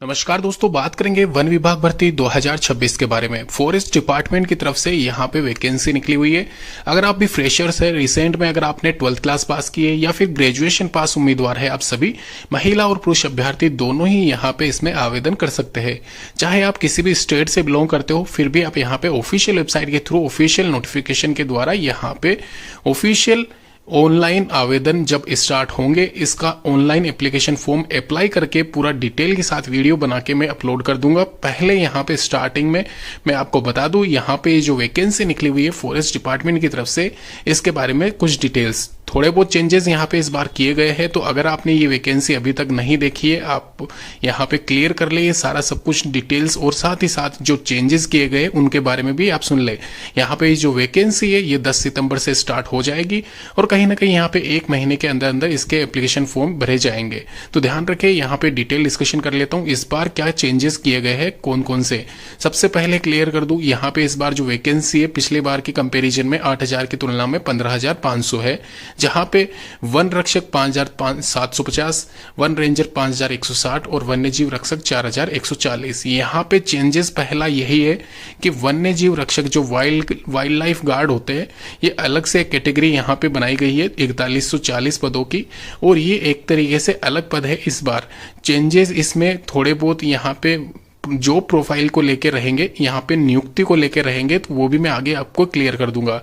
नमस्कार दोस्तों, बात करेंगे वन विभाग भर्ती 2026 के बारे में। फॉरेस्ट डिपार्टमेंट की तरफ से यहाँ पे वैकेंसी निकली हुई है। अगर आप भी फ्रेशर्स है, रिसेंट में अगर आपने 12th क्लास पास की है या फिर ग्रेजुएशन पास उम्मीदवार है, आप सभी महिला और पुरुष अभ्यर्थी दोनों ही यहाँ पे इसमें आवेदन कर सकते हैं। चाहे आप किसी भी स्टेट से बिलोंग करते हो, फिर भी आप यहाँ पे ऑफिशियल वेबसाइट के थ्रू ऑफिशियल नोटिफिकेशन के द्वारा यहाँ पे ऑफिशियल ऑनलाइन आवेदन जब स्टार्ट होंगे, इसका ऑनलाइन एप्लीकेशन फॉर्म अप्लाई करके पूरा डिटेल के साथ वीडियो बना के मैं अपलोड कर दूंगा। पहले यहाँ पे स्टार्टिंग में मैं आपको बता दूं, यहाँ पे जो वैकेंसी निकली हुई है फॉरेस्ट डिपार्टमेंट की तरफ से, इसके बारे में कुछ डिटेल्स, थोड़े बहुत चेंजेस यहाँ पे इस बार किए गए हैं। तो अगर आपने ये वैकेंसी अभी तक नहीं देखी है, आप यहाँ पे क्लियर कर ले ये सारा सब कुछ डिटेल्स, और साथ ही साथ जो चेंजेस किए गए उनके बारे में भी आप सुन ले। यहाँ पे जो वैकेंसी है ये 10 सितंबर से स्टार्ट हो जाएगी और कहीं ना कहीं यहाँ पे 1 महीने के अंदर अंदर इसके एप्लीकेशन फॉर्म भरे जाएंगे। तो ध्यान रखें, यहाँ पे डिटेल डिस्कशन कर लेता हूँ इस बार क्या चेंजेस किए गए हैं, कौन कौन से। सबसे पहले क्लियर कर दूं, यहाँ पे इस बार जो वैकेंसी है पिछले बार की कंपेरिजन में 8000 की तुलना में 15500 है, जहां पे वन रक्षक 5750, वन रेंजर 5160 और वन्य जीव रक्षक 4140। यहाँ पे चेंजेस पहला यही है कि वन्य जीव रक्षक जो वाइल्ड लाइफ गार्ड होते हैं, ये अलग से कैटेगरी यहाँ पे बनाई गई है 4140 पदों की, और ये एक तरीके से अलग पद है। इस बार चेंजेस इसमें थोड़े बहुत यहाँ पे जो प्रोफाइल को लेकर रहेंगे, यहाँ पे नियुक्ति को लेकर रहेंगे, तो वो भी मैं आगे आपको क्लियर कर दूंगा।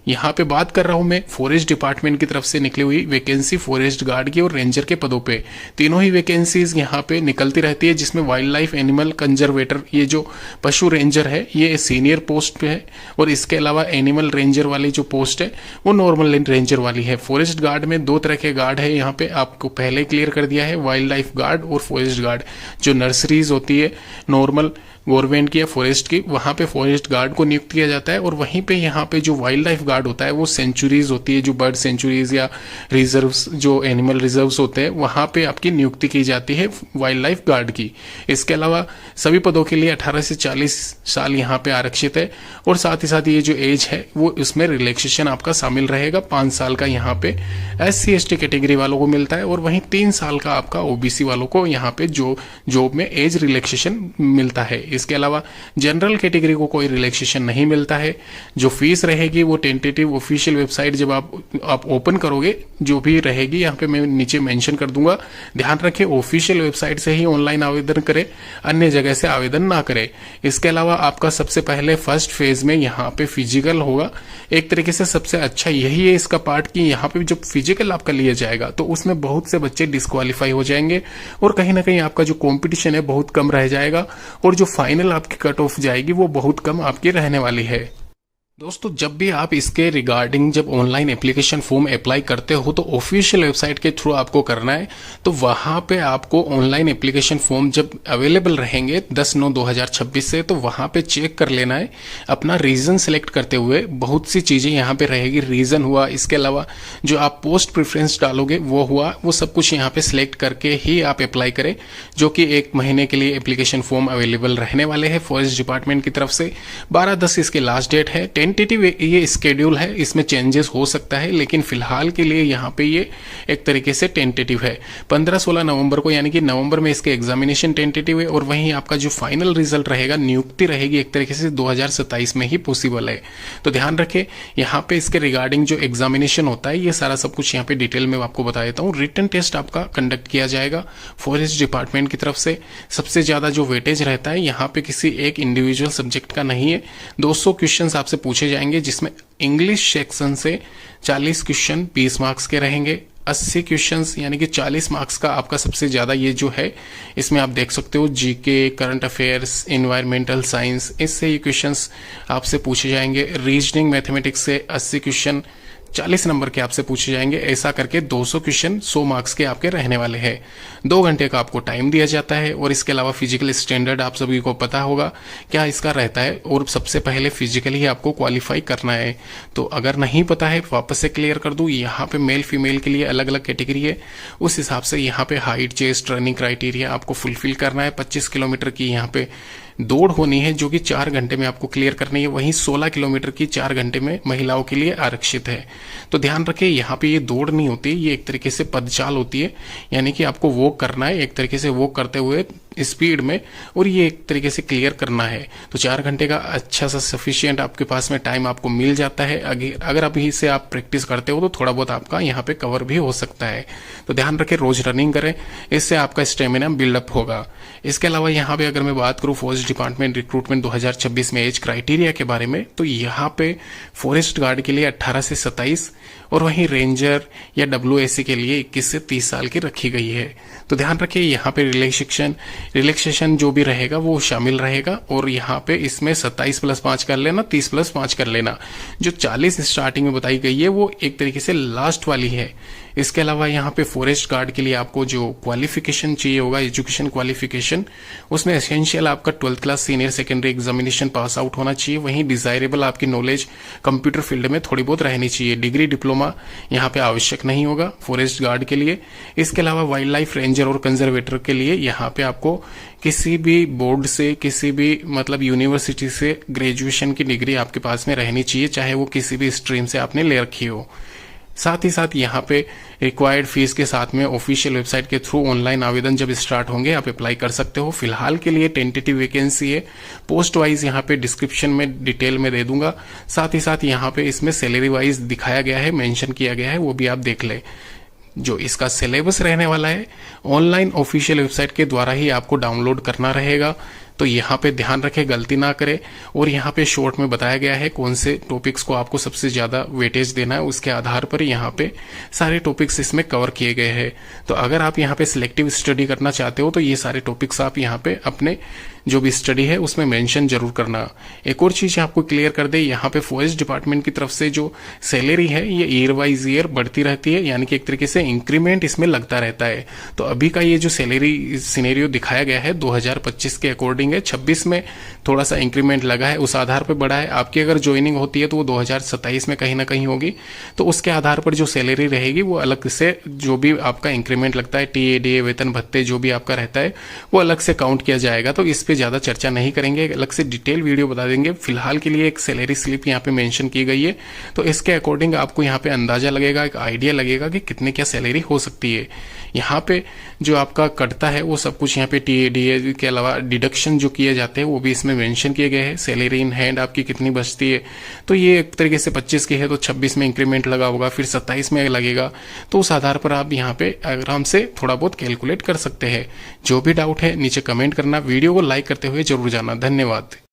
यहाँ पे बात कर रहा हूं मैं फॉरेस्ट डिपार्टमेंट की तरफ से निकली हुई वैकेंसी फॉरेस्ट गार्ड की और रेंजर के पदों पे। तीनों ही वैकेंसीज यहाँ पे निकलती रहती है, जिसमें वाइल्ड लाइफ एनिमल कंजर्वेटर, ये जो पशु रेंजर है, ये सीनियर पोस्ट पे है, और इसके अलावा एनिमल रेंजर वाली जो पोस्ट है वो नॉर्मल रेंजर वाली है। फॉरेस्ट गार्ड में 2 तरह के गार्ड है, यहाँ पे आपको पहले क्लियर कर दिया है, वाइल्ड लाइफ गार्ड और फॉरेस्ट गार्ड। जो नर्सरीज होती है नॉर्मल गवर्नमेंट की या फॉरेस्ट की, वहां पे फॉरेस्ट गार्ड को नियुक्त किया जाता है, और वहीं पे यहाँ पे जो वाइल्ड लाइफ गार्ड होता है वो सेंचुरीज होती है, जो बर्ड सेंचुरीज या रिजर्व्स, जो एनिमल रिजर्व्स होते हैं, वहां पे आपकी नियुक्ति की जाती है वाइल्ड लाइफ गार्ड की। इसके अलावा सभी पदों के लिए 18 से 40 साल यहाँ पे आरक्षित है, और साथ ही साथ ये जो एज है वो उसमें रिलैक्सेशन आपका शामिल रहेगा। 5 साल का यहाँ पे SC/ST कैटेगरी वालों को मिलता है, और वहीं 3 साल का आपका OBC वालों को यहाँ पे जॉब में एज रिलैक्सेशन मिलता है। इसके अलावा जनरल कैटेगरी को कोई रिलैक्सेशन नहीं मिलता है। जो फीस रहेगी वो टेंटेटिव ऑफिशियल वेबसाइट जब आप ओपन करोगे, जो भी रहेगी यहाँ पे मैं नीचे मेंशन कर दूंगा। ध्यान रखें, ऑफिशियल वेबसाइट से ही ऑनलाइन आवेदन करें, अन्य जगह से आवेदन ना करें। इसके अलावा आपका सबसे पहले फर्स्ट फेज में यहाँ पे फिजिकल होगा। एक तरीके से सबसे अच्छा यही है इसका पार्ट कि यहाँ पे जब फिजिकल आपका लिया जाएगा तो उसमें बहुत से बच्चे डिस्क्वालीफाई हो जाएंगे, और कहीं ना कहीं आपका जो कॉम्पिटिशन है बहुत कम रह जाएगा, और जो फाइनल आपकी कट ऑफ जाएगी वो बहुत कम आपकी रहने वाली है। दोस्तों, जब भी आप इसके रिगार्डिंग जब ऑनलाइन एप्लीकेशन फॉर्म अप्लाई करते हो तो ऑफिशियल वेबसाइट के थ्रू आपको करना है। तो वहां पे आपको ऑनलाइन एप्लीकेशन फॉर्म जब अवेलेबल रहेंगे 10/9/2026 से, तो वहां पे चेक कर लेना है अपना रीजन सेलेक्ट करते हुए। बहुत सी चीजें यहाँ पे रहेगी, रीजन हुआ, इसके अलावा जो आप पोस्ट प्रेफरेंस डालोगे वो हुआ, वो सब कुछ यहाँ पे सिलेक्ट करके ही आप अप्लाई करें, जो कि 1 महीने के लिए एप्लीकेशन फॉर्म अवेलेबल रहने वाले हैं फॉरेस्ट डिपार्टमेंट की तरफ से। 12/10 इसके लास्ट डेट है। टेंटेटिव ये स्केड्यूल है, इसमें चेंजेस हो सकता है, लेकिन फिलहाल के लिए यहाँ पे ये एक तरीके से टेंटेटिव है। 15-16 नवंबर को, यानी कि नवंबर में इसके एग्जामिनेशन टेंटेटिव है, और वहीं आपका जो फाइनल रिजल्ट रहेगा, नियुक्ति रहेगी एक तरीके से 2027 में ही पॉसिबल है। तो ध्यान रखें, यहाँ पे इसके रिगार्डिंग जो एग्जामिनेशन होता है ये सारा सब कुछ यहाँ पे डिटेल में आपको बता देता हूँ। रिटन टेस्ट आपका कंडक्ट किया जाएगा फॉरेस्ट डिपार्टमेंट की तरफ से। सबसे ज्यादा जो वेटेज रहता है यहाँ पे किसी एक इंडिविजुअल सब्जेक्ट का नहीं है। 200 क्वेश्चन आपसे पूछे जाएंगे, जिसमें इंग्लिश सेक्शन से 40 क्वेश्चन 20 मार्क्स के रहेंगे। 80 क्वेश्चंस यानी कि 40 मार्क्स का आपका सबसे ज्यादा ये जो है, इसमें आप देख सकते हो GK, current affairs, environmental science, इससे ये क्वेश्चंस आपसे पूछे जाएंगे। रीजनिंग मैथमेटिक्स से 80 क्वेश्चन 40 नंबर के आपसे पूछे जाएंगे। ऐसा करके 200 क्वेश्चन 100 मार्क्स के आपके रहने वाले हैं। 2 घंटे का आपको टाइम दिया जाता है, और इसके अलावा फिजिकल स्टैंडर्ड आप सभी को पता होगा क्या इसका रहता है, और सबसे पहले फिजिकली ही आपको क्वालिफाई करना है। तो अगर नहीं पता है वापस से क्लियर कर दूं, यहाँ पे मेल फीमेल के लिए अलग अलग कैटेगरी है, उस हिसाब से यहाँ पे हाइट, चेस्ट, रनिंग क्राइटेरिया आपको फुलफिल करना है। 25 किलोमीटर की यहाँ पे दौड़ होनी है जो कि 4 घंटे में आपको क्लियर करनी है, वहीं 16 किलोमीटर की 4 घंटे में महिलाओं के लिए आरक्षित है। तो ध्यान रखें, यहाँ पे ये दौड़ नहीं होती, ये एक तरीके से पदचाल होती है, यानी कि आपको वॉक करना है एक तरीके से, वॉक करते हुए स्पीड में, और ये एक तरीके से क्लियर करना है। तो 4 घंटे का अच्छा सा सफिशिएंट आपके पास में टाइम आपको मिल जाता है। अगर अभी से आप प्रैक्टिस करते हो तो थोड़ा बहुत आपका यहाँ पे कवर भी हो सकता है। तो ध्यान रखें, रोज रनिंग करें, इससे आपका स्टेमिना बिल्डअप होगा। इसके अलावा यहाँ पे अगर मैं बात करूँ फॉरेस्ट डिपार्टमेंट रिक्रूटमेंट 2026 में एज क्राइटेरिया के बारे में, तो यहाँ पे फॉरेस्ट गार्ड के लिए 18 से 27 और वहीं रेंजर या WAC के लिए 21 से 30 साल की रखी गई है। तो ध्यान रखिए, यहाँ पे रिलैक्सेशन जो भी रहेगा वो शामिल रहेगा, और यहाँ पे इसमें 27+5 कर लेना, 30+5 कर लेना। जो 40 स्टार्टिंग में बताई गई है वो एक तरीके से लास्ट वाली है। इसके अलावा यहाँ पे फॉरेस्ट गार्ड के लिए आपको जो क्वालिफिकेशन चाहिए होगा, एजुकेशन क्वालिफिकेशन, उसमें एसेंशियल आपका 12th class senior secondary examination pass out होना चाहिए। वहीं डिजायरेबल आपकी नॉलेज कंप्यूटर फील्ड में थोड़ी बहुत रहनी चाहिए। डिग्री डिप्लोमा यहाँ पे आवश्यक नहीं होगा फॉरेस्ट गार्ड के लिए। इसके अलावा वाइल्ड लाइफ रेंजर और कंजर्वेटर के लिए यहाँ पे आपको किसी भी बोर्ड से, किसी भी मतलब यूनिवर्सिटी से ग्रेजुएशन की डिग्री आपके पास में रहनी चाहिए, चाहे वो किसी भी स्ट्रीम से आपने ले रखी हो। साथ ही साथ यहाँ पे रिक्वायर्ड फीस के साथ में ऑफिशियल वेबसाइट के थ्रू ऑनलाइन आवेदन जब स्टार्ट होंगे आप अप्लाई कर सकते हो। फिलहाल के लिए टेंटेटिव वैकेंसी है, पोस्ट वाइज यहाँ पे डिस्क्रिप्शन में डिटेल में दे दूंगा। साथ ही साथ यहाँ पे इसमें सैलरी वाइज दिखाया गया है, मेंशन किया गया है, वो भी आप देख ले। जो इसका सिलेबस रहने वाला है ऑनलाइन ऑफिशियल वेबसाइट के द्वारा ही आपको डाउनलोड करना रहेगा। तो यहाँ पे ध्यान रखें, गलती ना करें। और यहाँ पे शॉर्ट में बताया गया है कौन से टॉपिक्स को आपको सबसे ज्यादा वेटेज देना है, उसके आधार पर यहाँ पे सारे टॉपिक्स इसमें कवर किए गए हैं। तो अगर आप यहाँ पे सिलेक्टिव स्टडी करना चाहते हो तो ये सारे टॉपिक्स आप यहाँ पे अपने जो भी स्टडी है उसमें मेंशन जरूर करना। एक और चीज आपको क्लियर कर दे, यहाँ पे फॉरेस्ट डिपार्टमेंट की तरफ से जो सैलरी है ये ईयर वाइज ईयर बढ़ती रहती है, यानी कि एक तरीके से इंक्रीमेंट इसमें लगता रहता है। तो अभी का ये जो सैलरी सिनेरियो दिखाया गया है 2025 के अकॉर्डिंग है, 26 में थोड़ा सा इंक्रीमेंट लगा है, उस आधार पर बढ़ा है। आपकी अगर ज्वाइनिंग होती है तो वो 2027 में कहीं ना कहीं होगी, तो उसके आधार पर जो सैलरी रहेगी वो अलग से, जो भी आपका इंक्रीमेंट लगता है, TADA वेतन भत्ते जो भी आपका रहता है वो अलग से काउंट किया जाएगा। तो इस पे ज्यादा चर्चा नहीं करेंगे, अलग से डिटेल वीडियो बता देंगे। फिलहाल के लिए एक सैलरी स्लिप यहाँ पे मेंशन की गई है, तो इसके अकॉर्डिंग आपको यहाँ पे अंदाजा लगेगा, एक आइडिया लगेगा कि कितने क्या सैलरी हो सकती है। यहाँ पे जो आपका कटता है वो सब कुछ यहाँ पे TADA के अलावा डिडक्शन जो किए जाते हैं वो भी इसमें मेंशन किए गए हैं। सैलरी इन हैंड आपकी कितनी बचती है, तो ये एक तरीके से 25 की है तो 26 में इंक्रीमेंट लगा होगा, फिर 27 में लगेगा। तो उस आधार पर आप यहाँ पे आराम से थोड़ा बहुत कैलकुलेट कर सकते हैं। जो भी डाउट है नीचे कमेंट करना, वीडियो को लाइक करते हुए जरूर जाना। धन्यवाद।